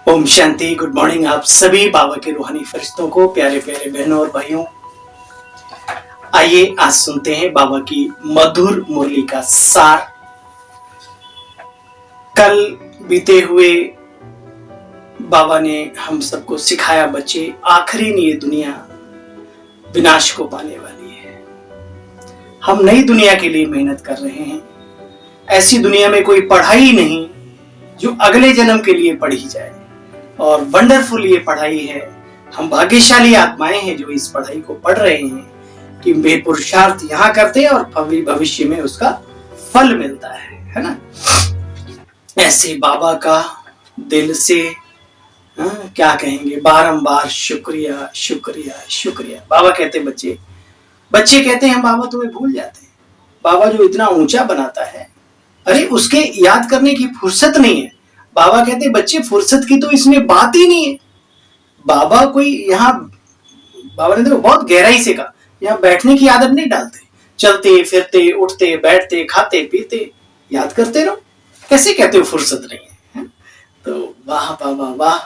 Om Shanti. Good morning आप सभी बाबा के रूहानी फरिश्तों को, प्यारे प्यारे बहनों और भाइयों। आइए आज सुनते हैं बाबा की मधुर मुरली का सार। कल बीते हुए बाबा ने हम सबको सिखाया, बच्चे आखिरी ये दुनिया विनाश को पाने वाली है। हम नई दुनिया के लिए मेहनत कर रहे हैं। ऐसी दुनिया में कोई पढ़ाई नहीं जो अगले जन्म के लिए पढ़ी जाए, और वंडरफुल ये पढ़ाई है। हम भाग्यशाली आत्माएं हैं जो इस पढ़ाई को पढ़ रहे हैं कि वे पुरुषार्थ यहाँ करते हैं और भविष्य में उसका फल मिलता है ना। ऐसे बाबा का दिल से क्या कहेंगे, बारंबार शुक्रिया शुक्रिया शुक्रिया। बाबा कहते बच्चे कहते हैं बाबा तुम्हें भूल जाते हैं। बाबा जो इतना ऊंचा बनाता है, अरे उसके याद करने की फुर्सत नहीं है। बाबा कहते बच्चे फुर्सत की तो इसमें बात ही नहीं है। बाबा कोई यहाँ, बाबा ने देखो बहुत गहराई से कहा, यहाँ बैठने की आदत नहीं डालते। चलते फिरते उठते बैठते खाते पीते याद करते रहो। कैसे कहते हो फुर्सत नहीं है? तो वाह बाबा वाह,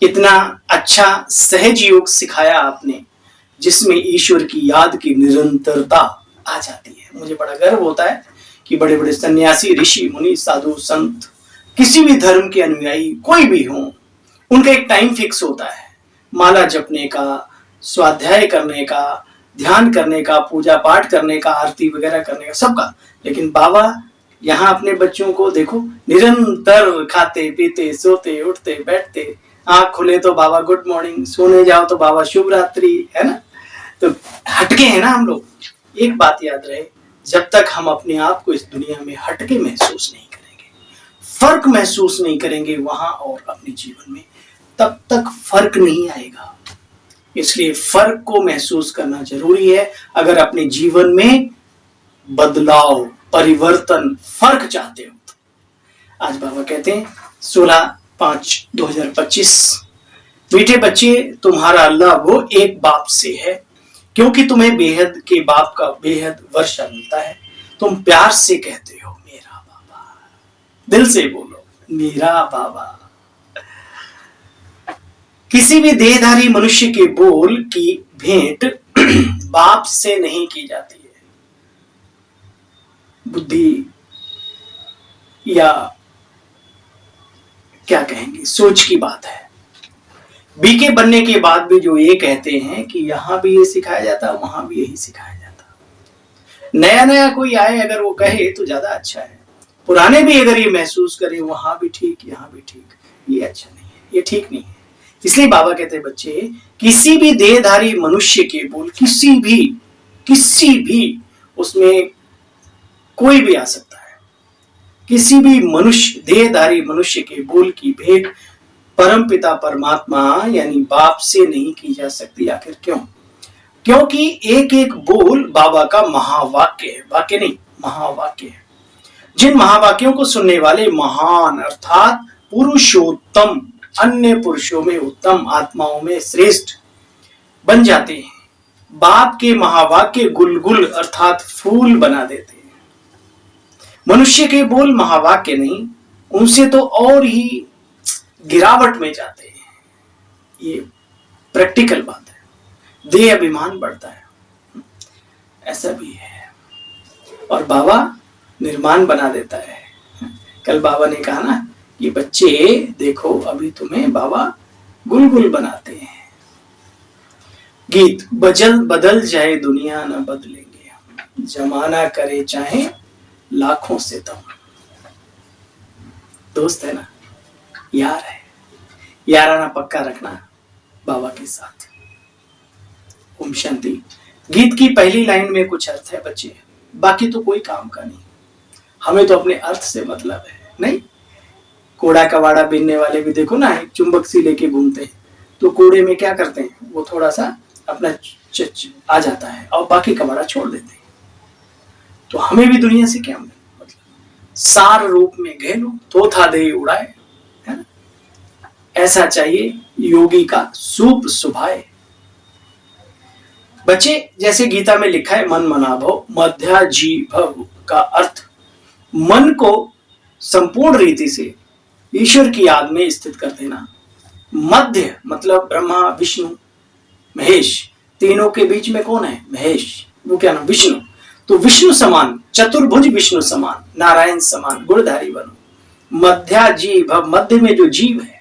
इतना अच्छा सहज योग सिखाया आपने जिसमें ईश्वर की याद की निरंतरता आ जाती है। मुझे बड़ा गर्व होता है कि बड़े बड़े सन्यासी, ऋषि, मुनि, साधु, संत, किसी भी धर्म के अनुयायी कोई भी हो, उनका एक टाइम फिक्स होता है माला जपने का, स्वाध्याय करने का, ध्यान करने का, पूजा पाठ करने का, आरती वगैरह करने का, सबका। लेकिन बाबा यहाँ अपने बच्चों को देखो, निरंतर खाते पीते सोते उठते बैठते, आंख खुले तो बाबा गुड मॉर्निंग, सोने जाओ तो बाबा शुभ रात्रि, है ना। तो हटके हैं ना हम लोग। एक बात याद रहे, जब तक हम अपने आप को इस दुनिया में हटके महसूस नहीं करेंगे, फर्क महसूस नहीं करेंगे वहां और अपने जीवन में, तब तक फर्क नहीं आएगा। इसलिए फर्क को महसूस करना जरूरी है अगर अपने जीवन में बदलाव, परिवर्तन, फर्क चाहते हो तो। आज बाबा कहते हैं 16/5/2025, मीठे बच्चे तुम्हारा अल्लाह वो एक बाप से है, क्योंकि तुम्हें बेहद के बाप का बेहद वर्षा मिलता है। तुम प्यार से कहते हो मेरा बाबा, दिल से बोलो मेरा बाबा। किसी भी देहधारी मनुष्य के बोल की भेंट बाप से नहीं की जाती है। बुद्धि या क्या कहेंगे, सोच की बात है। बीके बनने के बाद भी जो ये कहते हैं कि यहां भी ये सिखाया जाता, वहां भी यही सिखाया जाता। नया नया कोई आए अगर वो कहे तो ज्यादा अच्छा है। पुराने भी अगर ये महसूस करें वहां भी ठीक यहां भी ठीक, ये अच्छा नहीं है, ये ठीक नहीं है। इसलिए बाबा कहते हैं बच्चे, किसी भी देहधारी मनुष्य के बोल, किसी भी उसमें कोई भी आ सकता है, किसी भी मनुष्य, देहधारी मनुष्य के बोल की भेंट परमपिता परमात्मा यानी बाप से नहीं की जा सकती। आखिर क्यों? क्योंकि एक एक बोल बाबा का महावाक्य है, वाक्य नहीं महावाक्य है। जिन महावाक्यों को सुनने वाले महान अर्थात पुरुषोत्तम, अन्य पुरुषों में उत्तम, आत्माओं में श्रेष्ठ बन जाते हैं, बाप के महावाक्य गुलगुल अर्थात फूल बना देते हैं। मनुष्य के बोल महावाक्य नहीं, उनसे तो और ही गिरावट में जाते हैं। ये प्रैक्टिकल बात है। देह अभिमान बढ़ता है, ऐसा भी है। और बाबा निर्माण बना देता है। कल बाबा ने कहा ना कि बच्चे देखो अभी तुम्हें बाबा गुलगुल बनाते हैं। गीत, बदल जाए दुनिया ना बदलेंगे हम, जमाना करे चाहे लाखों से दम। दोस्त है ना, यार है, याराना पक्का रखना बाबा के साथ। ओम शांति। गीत की पहली लाइन में कुछ अर्थ है बच्चे, बाकी तो कोई काम का नहीं। हमें तो अपने अर्थ से मतलब है नहीं। कोड़ा कबाड़ा बीनने वाले भी देखो ना, एक चुंबक सी लेके घूमते हैं, तो कोड़े में क्या करते हैं, वो थोड़ा सा अपना आ जाता है और बाकी कबाड़ा छोड़ देते हैं। तो हमें भी दुनिया से क्या मतलब, सार रूप में घेलो तो था दे उड़ाए, है ना। ऐसा चाहिए योगी का सूप सुभाए। बच्चे जैसे गीता में लिखा है, मन मना भव मध्या जी भव का अर्थ मन को संपूर्ण रीति से ईश्वर की याद में स्थित कर देना, मध्य मतलब ब्रह्मा विष्णु महेश, तीनों के बीच में कौन है? महेश, वो क्या नाम? विष्णु। तो विष्णु समान, चतुर्भुज विष्णु समान, नारायण समान गुणधारी बनो। मध्या जीव, मध्य में जो जीव है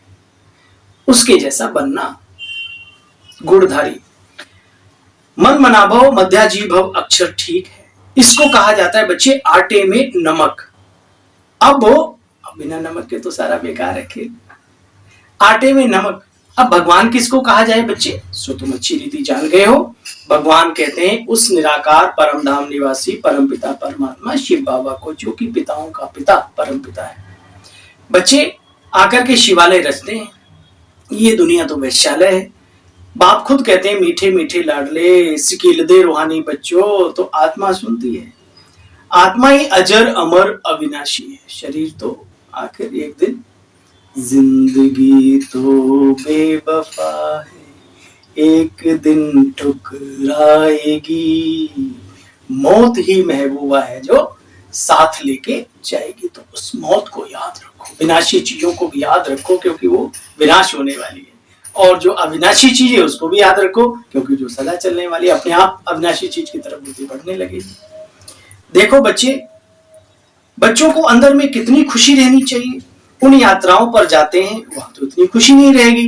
उसके जैसा बनना, गुणधारी। मन मना भव मध्या जीव भव अक्षर ठीक है। इसको कहा जाता है बच्चे आटे में नमक। अब बिना नमक के तो सारा बेकार है खेल। आटे में नमक। अब भगवान किसको कहा जाए बच्चे? सो तुम अच्छी रीति जान गए हो। भगवान कहते हैं उस निराकार परम धाम निवासी परम पिता परमात्मा शिव बाबा को, जो कि पिताओं का पिता परम पिता है। बच्चे आकर के शिवालय रचते हैं। ये दुनिया तो वैश्यालय है। बाप खुद कहते हैं मीठे मीठे लाडले सिकील दे रूहानी बच्चों, तो आत्मा सुनती है। आत्मा ही अजर अमर अविनाशी है। शरीर तो आखिर एक दिन, जिंदगी तो बेवफा है, एक दिन ठुकराएगी, मौत ही महबूबा है जो साथ लेके जाएगी। तो उस मौत को याद रखो, विनाशी चीजों को भी याद रखो क्योंकि वो विनाश होने वाली है। और जो अविनाशी चीज है उसको भी याद रखो क्योंकि जो सदा चलने वाली है, अपने आप अविनाशी चीज की तरफ बुद्धि बढ़ने लगेगी। देखो बच्चे, बच्चों को अंदर में कितनी खुशी रहनी चाहिए। उन यात्राओं पर जाते हैं वहां तो इतनी खुशी नहीं रहेगी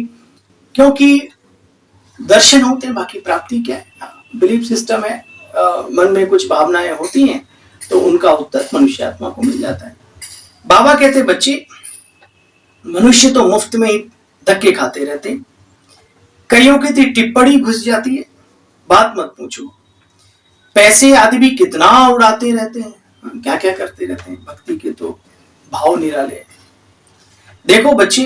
क्योंकि दर्शन होते हैं, बाकी प्राप्ति क्या है? बिलीफ सिस्टम है, मन में कुछ भावनाएं होती हैं तो उनका उत्तर मनुष्य आत्मा को मिल जाता है। बाबा कहते बच्चे मनुष्य तो मुफ्त में ही धक्के खाते रहते, कईयों की टिप्पणी घुस जाती है, बात मत पूछो। पैसे आदि भी कितना उड़ाते रहते हैं, क्या क्या करते रहते हैं। भक्ति के तो भाव निराले हैं। देखो बच्चे,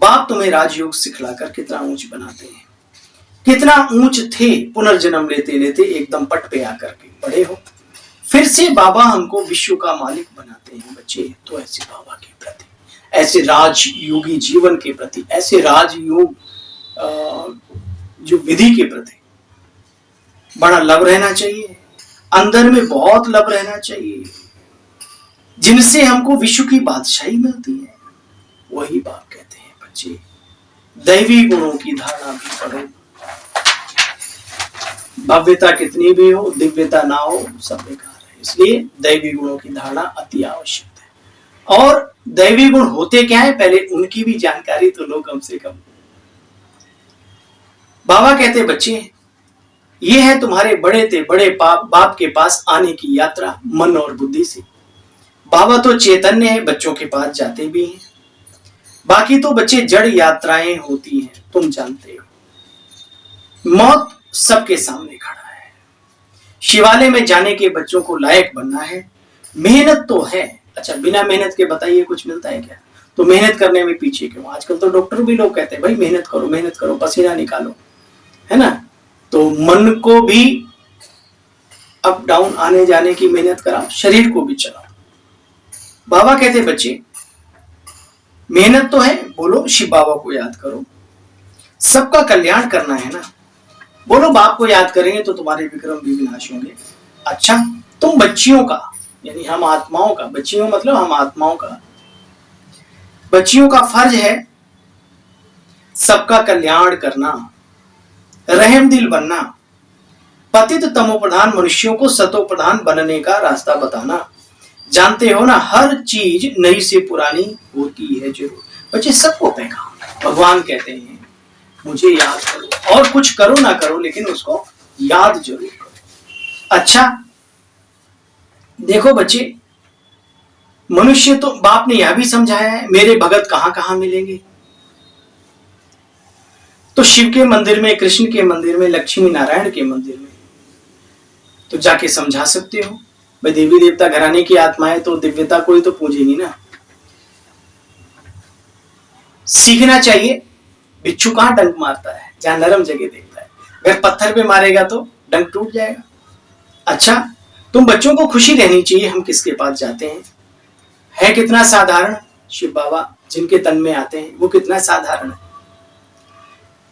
बाप तुम्हें राजयोग सिखलाकर कितना ऊंच बनाते हैं। कितना ऊंच थे, पुनर्जन्म लेते लेते एकदम पट पे आकर के बड़े हो। फिर से बाबा हमको विश्व का मालिक बनाते हैं बच्चे। तो ऐसे बाबा के प्रति, ऐसे राजयोगी जीवन के प्रति, ऐसे राजयोग जो विधि के प्रति बड़ा लब रहना चाहिए। अंदर में बहुत लब रहना चाहिए, जिनसे हमको विश्व की बादशाही मिलती है। वही बाप कहते हैं बच्चे, दैवी गुणों की धारणा भी करो। भव्यता कितनी भी हो, दिव्यता ना हो, सब बेकार है। इसलिए दैवी गुणों की धारणा अति आवश्यक है। और दैवी गुण होते क्या है, पहले उनकी भी जानकारी तो लो कम से कम। बाबा कहते बच्चे, ये है तुम्हारे बड़े ते बड़े बाप के पास आने की यात्रा मन और बुद्धि से। बाबा तो चैतन्य है, बच्चों के पास जाते भी हैं। बाकी तो बच्चे जड़ यात्राएं होती हैं, तुम जानते हो। मौत सबके सामने खड़ा है। शिवालय में जाने के बच्चों को लायक बनना है। मेहनत तो है। अच्छा, बिना मेहनत के बताइए कुछ मिलता है क्या? तो मेहनत करने में पीछे क्यों? आजकल तो डॉक्टर भी लोग कहते हैं भाई मेहनत करो, पसीना निकालो, है ना। तो मन को भी अप डाउन आने जाने की मेहनत कराओ, शरीर को भी चलाओ। बाबा कहते बच्चे मेहनत तो है, बोलो शिव बाबा को याद करो। सबका कल्याण करना है ना, बोलो बाप को याद करेंगे तो तुम्हारे विक्रम भी विनाश होंगे। अच्छा, तुम बच्चियों का, यानी हम आत्माओं का, बच्चियों मतलब हम आत्माओं का, बच्चियों का फर्ज है सबका कल्याण करना, रहम दिल बनना, पतित तमो प्रधान मनुष्यों को सतो प्रधान बनने का रास्ता बताना। जानते हो ना, हर चीज नई से पुरानी होती है जरूर। बच्चे सबको पैगाम भगवान कहते हैं मुझे याद करो, और कुछ करो ना करो लेकिन उसको याद जरूर करो। अच्छा देखो बच्चे, मनुष्य तो बाप ने यह भी समझाया है मेरे भगत कहां कहां मिलेंगे। तो शिव के मंदिर में, कृष्ण के मंदिर में, लक्ष्मी नारायण के मंदिर में तो जाके समझा सकते हो। भाई देवी देवता घराने की आत्माएं तो दिव्यता कोई तो पूजेगी ना। सीखना चाहिए। बिच्छू कहां डंक मारता है? जहां नरम जगह देखता है। अगर पत्थर पे मारेगा तो डंक टूट जाएगा। अच्छा, तुम बच्चों को खुशी रहनी चाहिए। हम किसके पास जाते हैं? है कितना साधारण। शिव बाबा जिनके तन में आते हैं वो कितना साधारण है।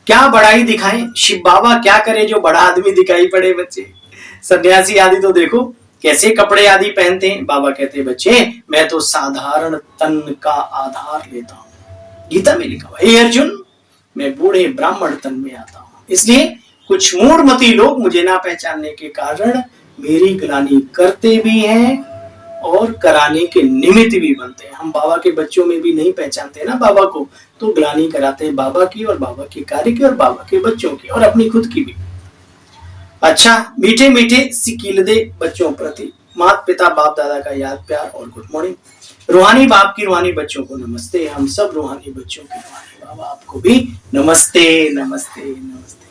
क्या बड़ाई दिखाएं, शिव बाबा क्या करे जो बड़ा आदमी दिखाई पड़े। बच्चे सन्यासी आदि तो देखो कैसे कपड़े आदि पहनते हैं। बाबा कहते हैं बच्चे मैं तो साधारण तन का आधार लेता हूं। गीता में लिखा हुआ, हे अर्जुन मैं बूढ़े ब्राह्मण तन में आता हूं। इसलिए कुछ मूढ़मती लोग मुझे ना पहचानने के कारण मेरी ग्लानि करते भी हैं और कराने के निमित्त भी बनते हैं। हम बाबा के बच्चों में भी नहीं पहचानते ना बाबा को, तो ग्लानि कराते हैं बाबा की और बाबा के कार्य की और बाबा के बच्चों की और अपनी खुद की भी। अच्छा, मीठे मीठे सिकीलदे बच्चों प्रति माता पिता बाप दादा का याद प्यार और गुड मॉर्निंग। रूहानी बाप की रूहानी बच्चों को नमस्ते। हम सब रूहानी बच्चों के रूहानी बाबा आपको भी नमस्ते नमस्ते नमस्ते।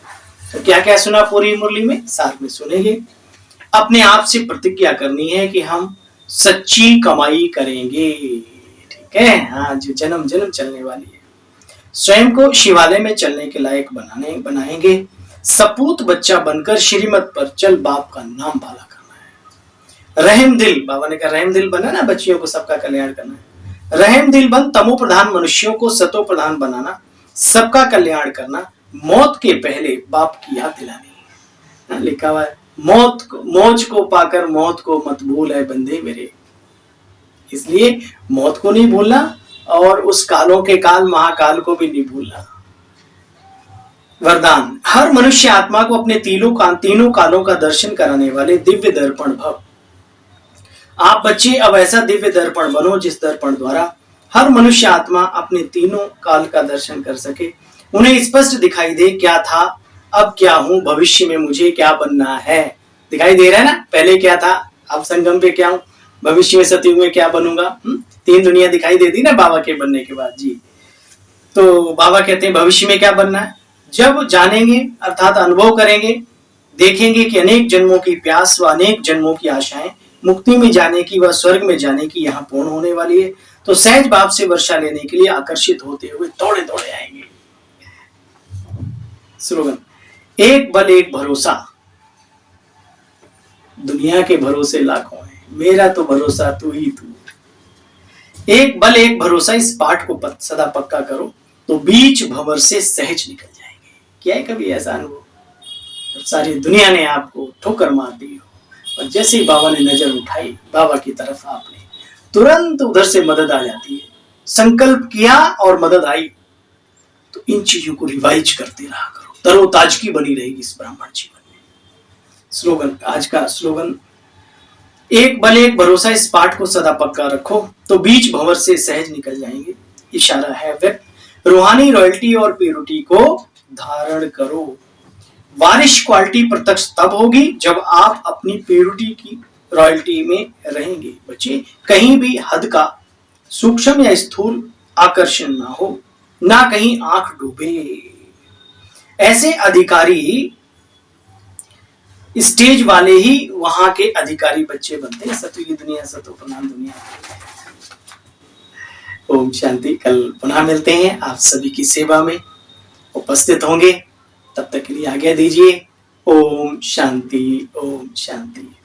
तो क्या क्या सुना पूरी मुरली में, साथ में सुनेंगे। अपने आप से प्रतिज्ञा करनी है कि हम सच्ची कमाई करेंगे, ठीक है। हाँ, जो जन्म जन्म चलने वाली है। स्वयं को शिवालय में चलने के लायक बनाएंगे। सपूत बच्चा बनकर श्रीमत पर चल बाप का नाम भाला करना है। रहम दिल, बाबा ने कहा रहम दिल बना ना, बच्चियों को सबका कल्याण करना है। रहम दिल बन तमो प्रधान मनुष्यों को सतो प्रधान बनाना, सबका कल्याण करना, मौत के पहले बाप की याद दिलानी। लिखा हुआ है मौज को पाकर मौत को मत भूल है बंदे मेरे। इसलिए मौत को नहीं भूलना और उस कालों के काल महाकाल को भी नहीं भूलना। वरदान, हर मनुष्य आत्मा को अपने तीनों कालों का दर्शन कराने वाले दिव्य दर्पण भव। आप बच्चे अब ऐसा दिव्य दर्पण बनो जिस दर्पण द्वारा हर मनुष्य आत्मा अपने तीनों काल का दर्शन कर सके, उन्हें स्पष्ट दिखाई दे क्या था, अब क्या हूं, भविष्य में मुझे क्या बनना है। दिखाई दे रहा है ना, पहले क्या था, अब संगम पे क्या हूं, भविष्य में सतयुग में क्या बनूंगा। तीन दुनिया दिखाई देती ना बाबा के बनने के बाद जी। तो बाबा कहते हैं भविष्य में क्या बनना है। जब जानेंगे अर्थात अनुभव करेंगे, देखेंगे कि अनेक जन्मों की प्यास व अनेक जन्मों की आशाएं मुक्ति में जाने की व स्वर्ग में जाने की यहाँ पूर्ण होने वाली है, तो सहज बाप से वर्षा लेने के लिए आकर्षित होते हुए दौड़े दौड़े आएंगे। स्लोगन, एक बल एक भरोसा। दुनिया के भरोसे लाखों हैं, मेरा तो भरोसा तू ही तू। एक बल एक भरोसा, इस पाठ को सदा पक्का करो तो बीच भंवर से सहज निकल जाएंगे। क्या है कभी ऐसा अनुभव, सारी दुनिया ने आपको ठोकर मार दी हो और जैसे ही बाबा ने नजर उठाई बाबा की तरफ, आपने तुरंत उधर से मदद आ जाती है। संकल्प किया और मदद आई, तो इन चीजों को रिवाइज करते रहा करो, तरोताजगी बनी रहेगी इस ब्राह्मण जीवन में। स्लोगन, आज का स्लोगन, एक बल एक भरोसा, इस पाठ को सदा पक्का रखो तो बीच भंवर से सहज निकल जाएंगे। इशारा है व्यक्त, रूहानी रॉयल्टी और प्योरिटी को धारण करो। वारिश क्वालिटी प्रत्यक्ष तब होगी जब आप अपनी प्योरिटी की रॉयल्टी में रहेंगे। बच्चे, कहीं भी हद का सूक्ष्म या स्थूल आकर्षण ना हो, ना कहीं आंख डूबे। ऐसे अधिकारी स्टेज वाले ही वहां के अधिकारी बच्चे बनते हैं। सतयुगी दुनिया, सतोप्रधान दुनिया। ओम शांति। कल पुनः मिलते हैं, आप सभी की सेवा में उपस्थित होंगे। तब तक के लिए आज्ञा दीजिए। ओम शांति, ओम शांति।